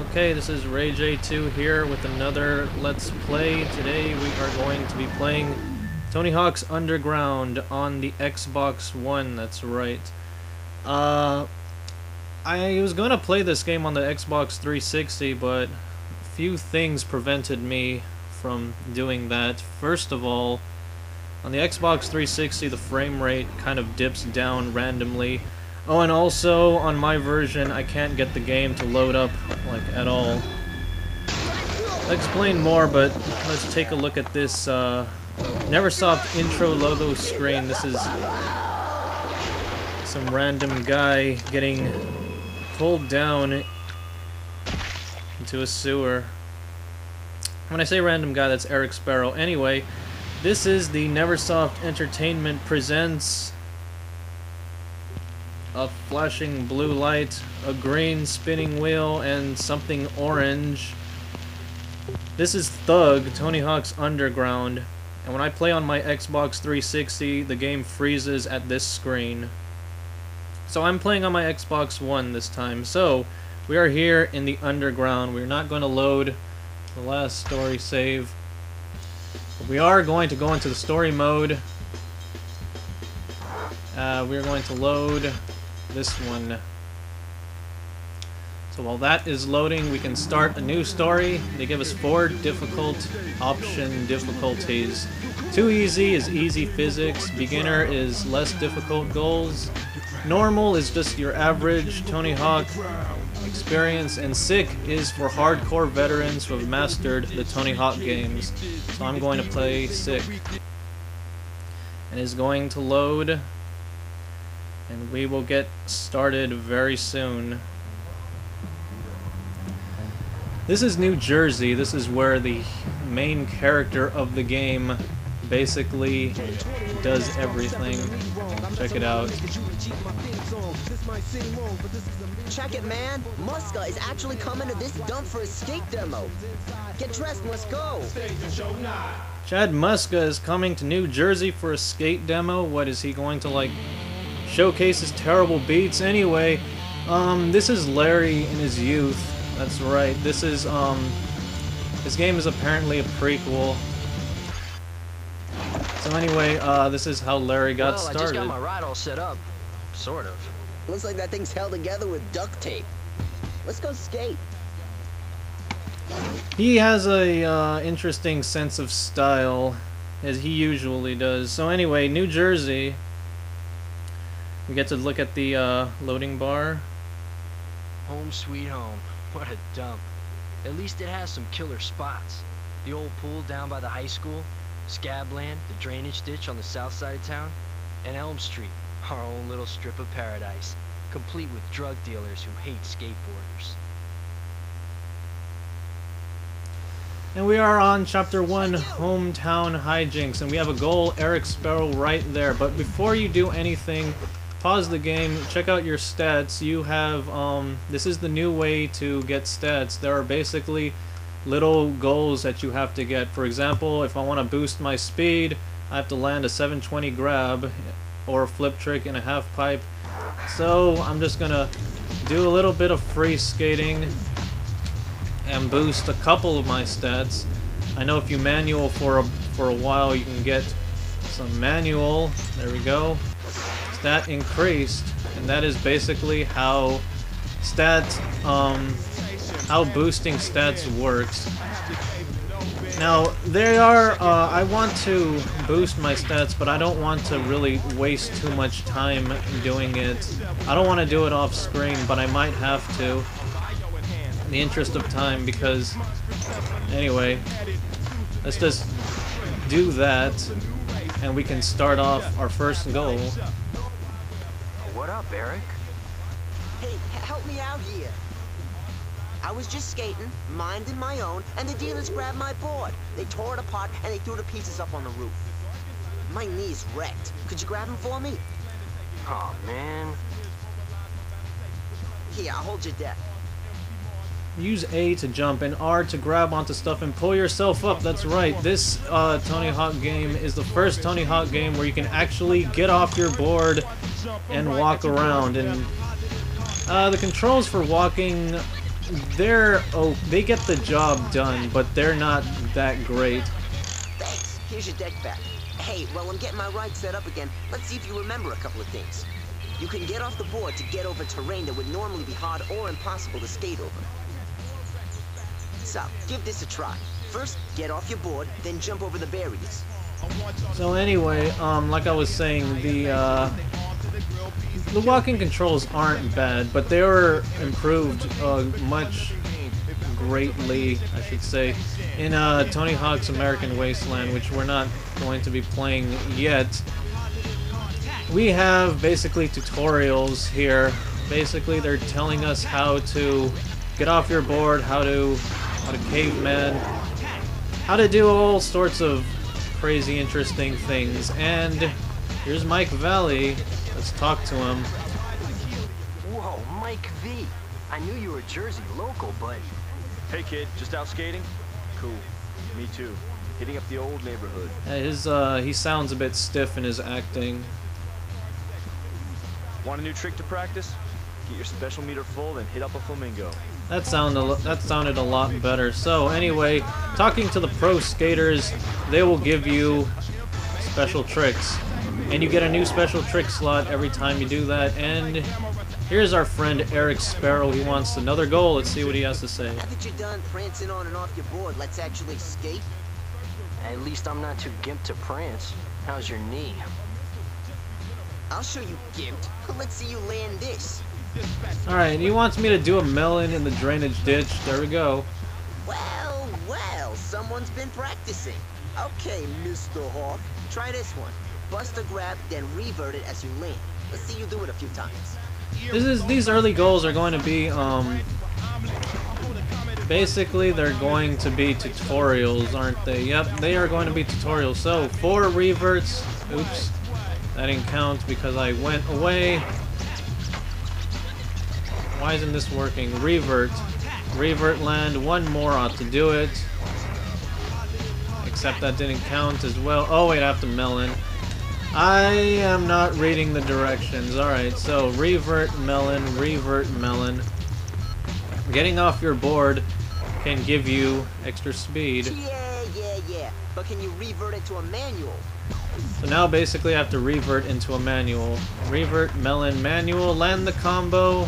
Okay, this is RayJ2 here with another Let's Play. Today we are going to be playing Tony Hawk's Underground on the Xbox One, that's right. I was going to play this game on the Xbox 360, but a few things prevented me from doing that. First of all, on the Xbox 360 the frame rate kind of dips down randomly. Oh, and also, on my version, I can't get the game to load up, like, at all. I'll explain more, but let's take a look at this, Neversoft intro logo screen. This is some random guy getting pulled down into a sewer. When I say random guy, that's Eric Sparrow. Anyway, this is the Neversoft Entertainment presents a flashing blue light, a green spinning wheel, and something orange. This is Thug, Tony Hawk's Underground, and when I play on my Xbox 360, the game freezes at this screen. So I'm playing on my Xbox One this time. So, we are here in the Underground. We're not going to load the last story save. But we are going to go into the story mode. We're going to load this one. So while that is loading, we can start a new story. They give us 4 difficult option difficulties. Too easy is easy physics, beginner is less difficult goals, normal is just your average Tony Hawk experience, and sick is for hardcore veterans who have mastered the Tony Hawk games. So I'm going to play sick. And it's going to load. And we will get started very soon. This is New Jersey. This is where the main character of the game basically does everything. Check it out. Check it, man. Muska is actually coming to this dump for a skate demo. Get dressed, let's go. Chad Muska is coming to New Jersey for a skate demo. What is he going to, like, showcase his terrible beats? Anyway, this is Larry in his youth. That's right. This is, this game is apparently a prequel. So anyway, this is how Larry got started. I just got my ride all set up. Sort of. Looks like that thing's held together with duct tape. Let's go skate. He has a, interesting sense of style, as he usually does. So anyway, New Jersey. We get to look at the loading bar. Home sweet home. What a dump. At least it has some killer spots. The old pool down by the high school, Scabland, the drainage ditch on the south side of town, and Elm Street, our own little strip of paradise, complete with drug dealers who hate skateboarders. And we are on Chapter 1, Hometown Hijinks, and we have a goal, Eric Sparrow, right there. But before you do anything, pause the game, check out your stats. You have, this is the new way to get stats. There are basically little goals that you have to get. For example, if I want to boost my speed, I have to land a 720 grab or a flip trick in a half pipe. So I'm just gonna do a little bit of free skating and boost a couple of my stats. I know if you manual for a while, you can get some manual. There we go. Stat increased, and that is basically how how boosting stats works. Now they are I want to boost my stats, but I don't want to really waste too much time doing it. I don't want to do it off screen, but I might have to in the interest of time, because anyway, let's just do that and we can start off our first goal. What up, Eric? Hey, help me out here. I was just skating, minding my own, and the dealers grabbed my board. They tore it apart and they threw the pieces up on the roof. My knee's wrecked. Could you grab them for me? Oh man. Here, I'll hold your deck. Use A to jump and R to grab onto stuff and pull yourself up. That's right. This Tony Hawk game is the first Tony Hawk game where you can actually get off your board and walk around. And the controls for walking they get the job done, but they're not that great. Thanks. Here's your deck back. Hey, while I'm getting my ride set up again, let's see if you remember a couple of things. You can get off the board to get over terrain that would normally be hard or impossible to skate over. So, give this a try. First, get off your board, then jump over the barriers. So anyway, like I was saying, the walking controls aren't bad, but they were improved much greatly, I should say, in Tony Hawk's American Wasteland, which we're not going to be playing yet. We have basically tutorials here. Basically, they're telling us how to get off your board, how to caveman, how to do all sorts of crazy, interesting things. And here's Mike Valley. Let's talk to him. Whoa, Mike V. I knew you were a Jersey local, but... Hey kid, just out skating? Cool. Me too. Hitting up the old neighborhood. He sounds a bit stiff in his acting. Want a new trick to practice? Get your special meter full, then hit up a flamingo. That sounded a lot better. So anyway, talking to the pro skaters, they will give you special tricks. And you get a new special trick slot every time you do that. And here's our friend Eric Sparrow. He wants another goal. Let's see what he has to say. Now that you're done prancing on and off your board, let's actually skate. At least I'm not too gimped to prance. How's your knee? I'll show you, gimped. Let's see you land this. Alright, he wants me to do a melon in the drainage ditch. There we go. Well, well, someone's been practicing. Okay, Mr. Hawk, try this one. Bust a grab, then revert it as you land. Let's see you do it a few times. These early goals are going to be, basically they're going to be tutorials, aren't they? Yep, they are going to be tutorials. So, 4 reverts. Oops. That didn't count because I went away. Why isn't this working? Revert. Revert land. 1 more ought to do it. Except that didn't count as well. Oh wait, I have to melon. I am not reading the directions. Alright, so revert melon, revert melon. Getting off your board can give you extra speed. Yeah. But can you revert it to a manual? So now basically I have to revert into a manual. Revert, melon, manual, land the combo.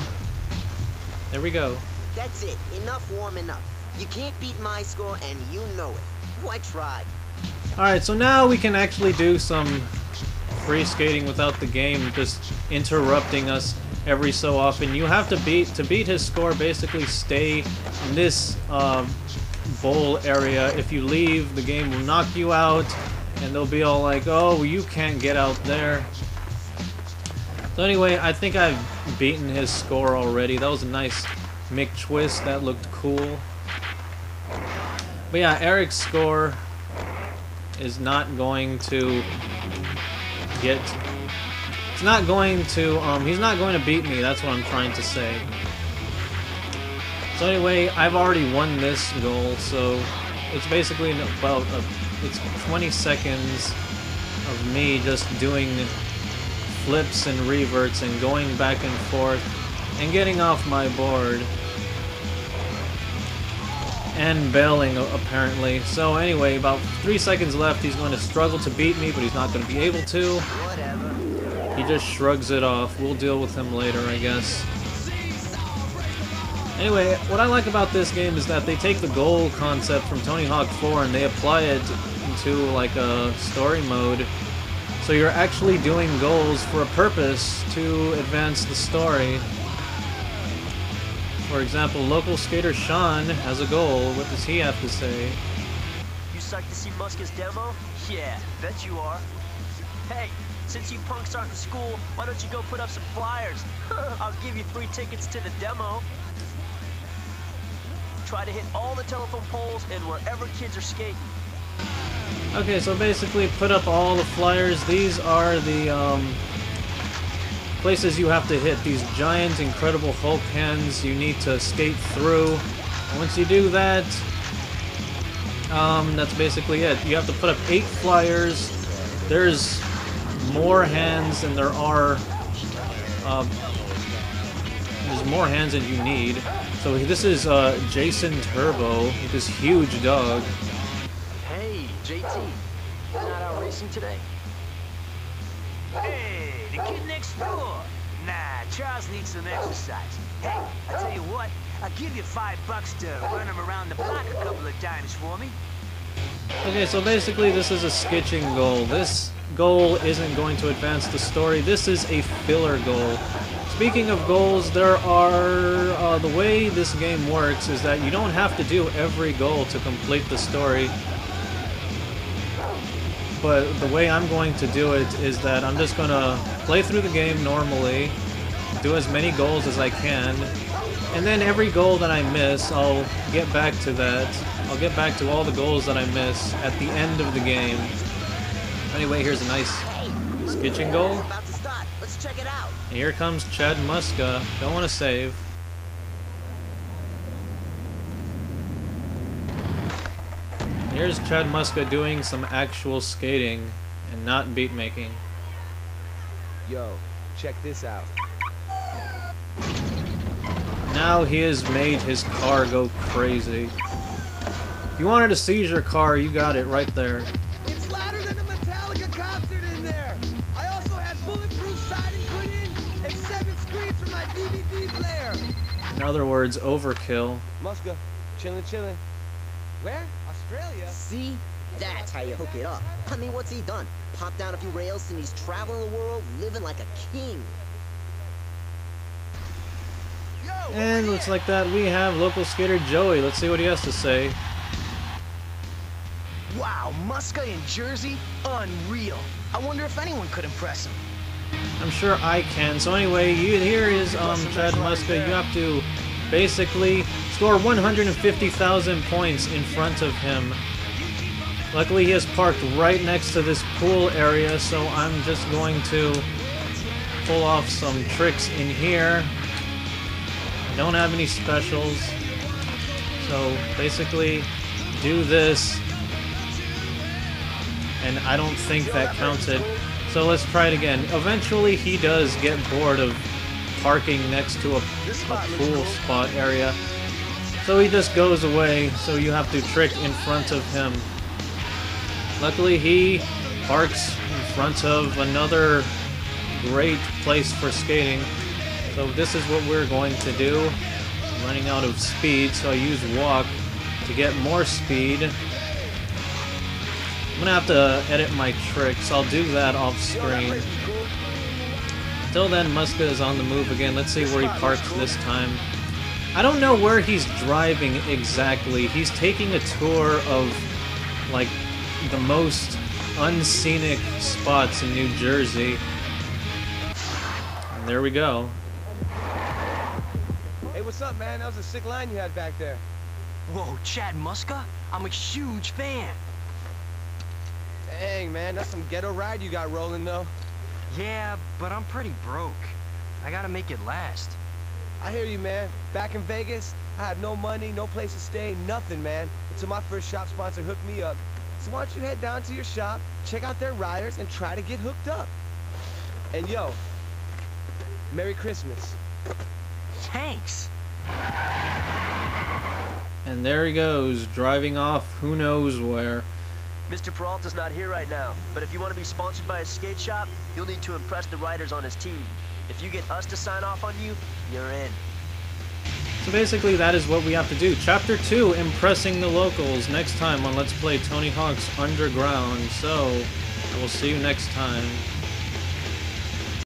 There we go. That's it. Enough warming up. You can't beat my score, and you know it. Why try? Alright, so now we can actually do some free skating without the game just interrupting us every so often. You have to beat his score, basically stay in this bowl area. If you leave, the game will knock you out, and they'll be all like, oh, you can't get out there. So anyway, I think I've beaten his score already. That was a nice McTwist. That looked cool. But yeah, Eric's score is not going to get... It's not going to, he's not going to beat me. That's what I'm trying to say. So anyway, I've already won this goal, so it's basically about it's 20 seconds of me just doing flips and reverts and going back and forth and getting off my board and bailing apparently. So anyway, about 3 seconds left. He's going to struggle to beat me, but he's not going to be able to. Whatever. He just shrugs it off. We'll deal with him later, I guess. Anyway, what I like about this game is that they take the goal concept from Tony Hawk 4 and they apply it into like a story mode. So you're actually doing goals for a purpose to advance the story. For example, local skater Sean has a goal. What does he have to say? You psyched to see Muska's demo? Yeah, bet you are. Hey, since you punks aren't in school, why don't you go put up some flyers? I'll give you free tickets to the demo. Try to hit all the telephone poles and wherever kids are skating. Okay, so basically put up all the flyers. These are the places you have to hit. These giant, incredible Hulk hands you need to skate through. And once you do that, that's basically it. You have to put up 8 flyers. There's more hands than there are... there's more hands than you need. So this is Jason Turbo with this huge dog. Hey, JT. You're not out racing today? Hey, the kid next door. Nah, Charles needs some exercise. Hey, I tell you what, I'll give you $5 to run him around the block a couple of times for me. Okay, so basically this is a sketching goal. This goal isn't going to advance the story. This is a filler goal. Speaking of goals, there are... the way this game works is that you don't have to do every goal to complete the story. But the way I'm going to do it is that I'm just going to play through the game normally, do as many goals as I can, and then every goal that I miss, I'll get back to that. I'll get back to all the goals that I miss at the end of the game. Anyway, here's a nice sketching goal. It's about to start. Let's check it out. And here comes Chad Muska. Don't want to save. Here's Chad Muska doing some actual skating and not beat making. Yo, check this out. Now he has made his car go crazy. If you wanted to seize your car, you got it right there. It's louder than a Metallica concert in there. I also had bulletproof siding put in and 7 screens for my DVD player. In other words, overkill. Muska, chillin'. Where? Australia? See? That's how you hook it up. I mean, what's he done? Popped down a few rails and he's traveling the world, living like a king. And looks like that we have local skater Joey. Let's see what he has to say. Wow, Muska in Jersey? Unreal. I wonder if anyone could impress him. I'm sure I can. So anyway, here is Chad Muska. You have to basically score 150,000 points in front of him. Luckily, he is parked right next to this pool area, so I'm just going to pull off some tricks in here. I don't have any specials, so basically do this, and I don't think that counted. So let's try it again. Eventually, he does get bored of parking next to a pool spot area, so he just goes away, so you have to trick in front of him. Luckily, he parks in front of another great place for skating. So this is what we're going to do. I'm running out of speed, so I use walk to get more speed. I'm gonna have to edit my tricks. I'll do that off screen. Until then, Muska is on the move again. Let's see where he parks this time. I don't know where he's driving exactly. He's taking a tour of, like, the most unscenic spots in New Jersey. And there we go. Hey, what's up, man? That was a sick line you had back there. Whoa, Chad Muska? I'm a huge fan. Dang, man, that's some ghetto ride you got rolling, though. Yeah, but I'm pretty broke. I gotta make it last. I hear you, man. Back in Vegas, I had no money, no place to stay, nothing, man. Until my first shop sponsor hooked me up. So why don't you head down to your shop, check out their riders, and try to get hooked up. And yo, Merry Christmas. Thanks. And there he goes, driving off who knows where. Mr. Peralta's not here right now, but if you want to be sponsored by a skate shop, you'll need to impress the riders on his team. If you get us to sign off on you, you're in. So basically that is what we have to do. Chapter 2, impressing the locals, next time on Let's Play Tony Hawk's Underground. So, I will see you next time.